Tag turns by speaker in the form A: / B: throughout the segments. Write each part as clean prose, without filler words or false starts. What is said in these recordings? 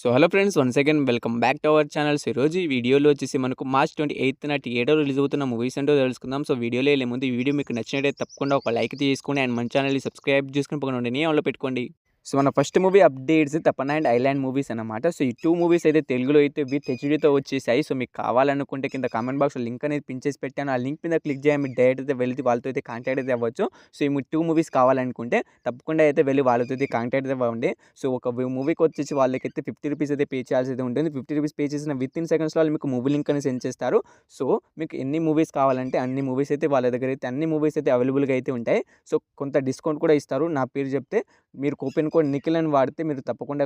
A: So hello friends, once again welcome back to our channel. So ఈరోజు ఈ వీడియోలో వచ్చేసి మనకు మార్చ్ 28న థియేటర్‌లో రిలీజ్ అవుతున్న మూవీస్ ఏంటో తెలుసుకుందాం. సో వీడియోలో వెళ్ళే ముందు ఈ వీడియో మీకు నచ్చినట్టయితే తప్పకుండా ఒక లైక్ తీసుకోండి అండ్ మన ఛానల్‌ని సబ్స్క్రైబ్ చేసుకొని పక్కన ఉండే ఆన్‌లో పెట్టుకోండి. సో మన ఫస్ట్ మూవీ అప్డేట్స్ తపన అండ్ ఐలాండ్ మూవీస్ అనమాట. సో ఈ 2 మూవీస్ అయితే తెలుగులో అయితే విత్ హెచ్‌డీతో వచ్చేసాయి. సో మీకు కావాలనుకుంటే కింద కామెంట్ బాక్స్‌లో లింక్ అనేది పిన్ చేసి పెట్టాను. ఆ లింక్ మీద క్లిక్ చేయండి. మీరు డైరెక్ట్ అయితే వెళ్లి వాళ్ళతో అయితే కాంటాక్ట్ అయితే అవ్వచ్చు. సో ఈ 2 మూవీస్ కావాలనుకుంటే తప్పకుండా అయితే వెళ్లి వాళ్ళతో అయితే కాంటాక్ట్ అయితే అవ్వండి. సో ఒక మూవీకి వచ్చేసి వాళ్ళకైతే ₹50 అయితే పే చేయాల్సి అయితే ఉంటుంది. ₹50 పే చేసిన వితిన్ సెకండ్స్‌లో వాళ్ళు మీకు మూవీ లింక్ అనేది సెండ్ చేస్తారు. సో మీకు ఎన్ని మూవీస్ కావాలంటే అన్ని మూవీస్ అయితే వాళ్ళ దగ్గర అయితే అన్ని మూవీస్ అయితే అవైలబుల్‌గా అయితే ఉంటాయి. సో కొంత డిస్కౌంట్ కూడా ఇస్తారు. నా పేరు చెప్తే మీరు కూపన్ కోడ్ నిఖిల్ అని వాడితే మీరు తప్పకుండా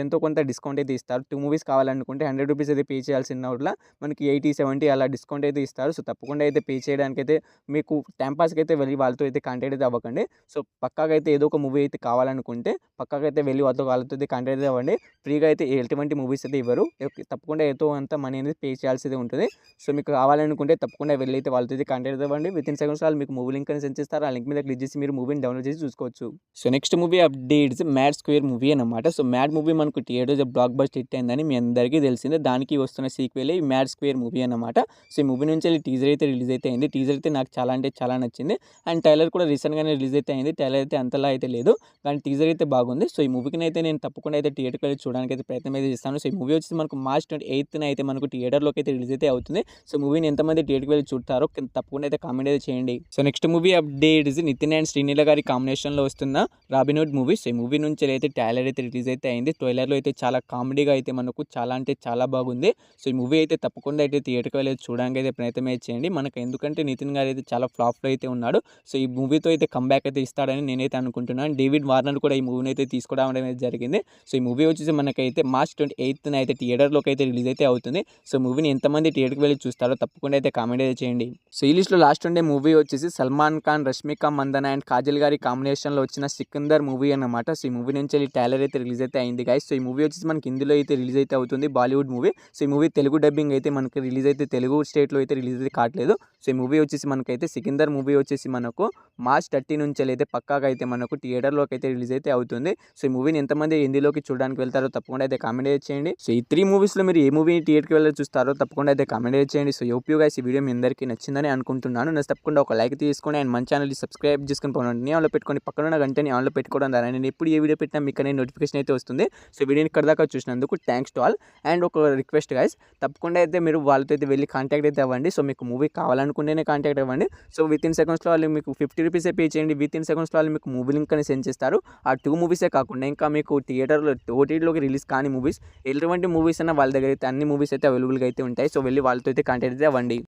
A: ఎంతో కొంత డిస్కౌంట్ అయితే ఇస్తారు. 2 మూవీస్ కావాలనుకుంటే ₹100 అయితే పే చేయాల్సిన వల్ల మనకి 80, 70 అలా డిస్కౌంట్ అయితే ఇస్తారు. సో తప్పకుండా అయితే పే చేయడానికైతే మీకు టైమ్ పాస్‌కి అయితే వెళ్ళి వాళ్ళతో అయితే కాంటాక్ట్ అయితే అవ్వకండి. సో పక్కాగా అయితే ఏదో ఒక మూవీ అయితే కావాలనుకుంటే పక్కాగా అయితే వెళ్ళి వాళ్ళతో అయితే కాంటాక్ట్ అయితే అవ్వండి. ఫ్రీగా అయితే ఎటువంటి మూవీస్ అయితే ఇవ్వరు. తప్పకుండా ఎంతో అంత మనీ అనేది పే చేయాల్సి అయితే ఉంటుంది. సో మీకు కావాలనుకుంటే తప్పకుండా వెళ్ళి అయితే వాళ్ళతో అయితే కాంటాక్ట్ అయితే అవ్వండి. వితిన్ సెకండ్స్ వాళ్ళు మీకు మూవీ లింక్ అనేది సెండ్ చేస్తారు. ఆ లింక్ మీద క్లిక్ చేసి మీరు మూవీని డౌన్లోడ్ చేసి చూసుకోవచ్చు. So next movie updates mad square movie అనమాట. సో మ్యాడ్ మూవీ మనకు థియేటర్‌లో బ్లాక్ బస్టర్ హిట్ అయిందని మీ అందరికీ తెలిసిందే. దానికి వస్తున్న సీక్వెలే ఈ మ్యాడ్ స్క్వేర్ మూవీ అనమాట. సో ఈ మూవీ నుంచి టీజర్ అయితే రిలీజ్ అయితే అయింది. టీజర్ అయితే నాకు చాలా అంటే చాలా నచ్చింది. అండ్ ట్రైలర్ కూడా రీసెంట్‌గానే రిలీజ్ అయితే అయింది. ట్రైలర్ అయితే అంతలా అయితే లేదు. కానీ టీజర్ అయితే బాగుంది. సో ఈ మూవీకి అయితే నేను తప్పకుండా అయితే థియేటర్‌కి వెళ్ళి చూడడానికి అయితే ప్రయత్నం అయితే చేస్తాను. సో ఈ మూవీ వచ్చేసి మనకు మార్చ్ 28న అయితే మనకు థియేటర్‌లోకి అయితే రిలీజ్ అయితే అవుతుంది. సో మూవీని ఎంతమంది థియేటర్‌కి వెళ్ళి చూస్తారో తప్పకుండా అయితే కామెంట్ అయితే చేయండి. So next movie updates Nithiin and Sreeleela గారి కాంబినేషన్‌లో వస్తున్న రాబిన్‌హుడ్ మూవీ. సో ఈ మూవీ నుంచి అయితే ట్రైలర్ అయితే రిలీజ్ అయితే అయింది. ట్రైలర్‌లో అయితే చాలా కామెడీగా అయితే మనకు చాలా అంటే చాలా బాగుంది. సో ఈ మూవీ అయితే తప్పకుండా అయితే థియేటర్‌కి వెళ్ళి చూడడానికి అయితే ప్రయత్నం అయితే చేయండి. మనకు ఎందుకంటే నితిన్ గారు అయితే చాలా ఫ్లాప్‌లో అయితే ఉన్నాడు. సో ఈ మూవీతో అయితే కమ్‌బ్యాక్ అయితే ఇస్తాడని నేనైతే అనుకుంటున్నాను. డేవిడ్ వార్నర్ కూడా ఈ మూవీని అయితే తీసుకురావడం అనేది జరిగింది. సో ఈ మూవీ వచ్చేసి మనకైతే మార్చ్ 28న అయితే థియేటర్‌లోకి అయితే రిలీజ్ అయితే అవుతుంది. సో మూవీని ఎంతమంది థియేటర్‌కి వెళ్ళి చూస్తారో తప్పకుండా అయితే కామెంట్ అయితే చేయండి. సో ఈ లిస్ట్‌లో లాస్ట్ ఉండే మూవీ వచ్చేసి సల్మాన్ ఖాన్, రష్మిక మందన అండ్ కాజల్ గారి కాంబినేషన్‌లో వచ్చిన సికందర్ మూవీ అన్నమాట. సో ఈ మూవీ నుంచి ట్రైలర్ అయితే రిలీజ్ అయితే అయింది గైస్. సో ఈ మూవీ వచ్చేసి మనకి హిందీలో అయితే రిలీజ్ అయితే అవుతుంది. బాలీవుడ్ మూవీ. సో ఈ మూవీ తెలుగు డబ్బింగ్ అయితే మనకి రిలీజ్ అయితే తెలుగు స్టేట్‌లో అయితే రిలీజ్ అయితే కావట్లేదు. సో ఈ మూవీ వచ్చేసి మనకైతే సికిందర్ మూవీ వచ్చేసి మనకు మార్చ్ 30 నుంచి అయితే పక్కాగా అయితే మనకు థియేటర్‌లోకి అయితే రిలీజ్ అయితే అవుతుంది. సో ఈ మూవీని ఎంతమంది హిందీలోకి చూడడానికి వెళ్తారో తప్పకుండా అయితే కామెంట్ అయితే చేయండి. సో ఈ 3 మూవీస్‌లో మీరు ఏ మూవీ థియేటర్‌కి వెళ్ళి చూస్తారో తప్పకుండా అయితే కామెంట్ అయితే చేయండి. సో హోప్ యూ గైస్ ఈ వీడియో మీ అందరికీ నచ్చిందని అనుకుంటున్నాను. తప్పకుండా ఒక లైక్ తీసుకోండి అండ్ మన ఛానల్ని సబ్స్క్రైబ్ చేసుకొని పోనండి ఆన్లో పెట్టుకొని పక్కన ఉన్న గంటని ఆన్లో పెట్టుకోవడం ద్వారా నేను ఎప్పుడు ఏ వీడియో పెట్టినా మీకు అనేది నోటిఫికేషన్ అయితే వస్తుంది. సో వీడియోని ఇక్కడ దాకా చూసినందుకు థ్యాంక్స్ టు ఆల్. అండ్ ఒక రిక్వెస్ట్ గైస్, తప్పకుండా అయితే మీరు వాళ్ళతో అయితే వెళ్ళి కాంటాక్ట్ అయితే అవ్వండి. సో మీకు మూవీ కావాలనుకుంటేనే కాంటాక్ట్ అవ్వండి. సో వితిన్ సెకండ్స్లో వాళ్ళు మీకు ₹50 పే చేయండి. వితిన్ సెకండ్స్లో వాళ్ళు మీకు మూవీ లింక్ అని సెండ్ చేస్తారు. ఆ 2 మూవీసే కాకుండా ఇంకా మీకు థియేటర్లో ఓటీటీలోకి రిలీజ్ కాని మూవీస్ ఎటువంటి మూవీస్ అయినా వాళ్ళ దగ్గర అయితే అన్ని మూవీస్ అయితే అవైలబుల్గా అయితే ఉంటాయి. సో వెళ్ళి వాళ్ళతో అయితే కాంటాక్ట్ అయితే అవ్వండి.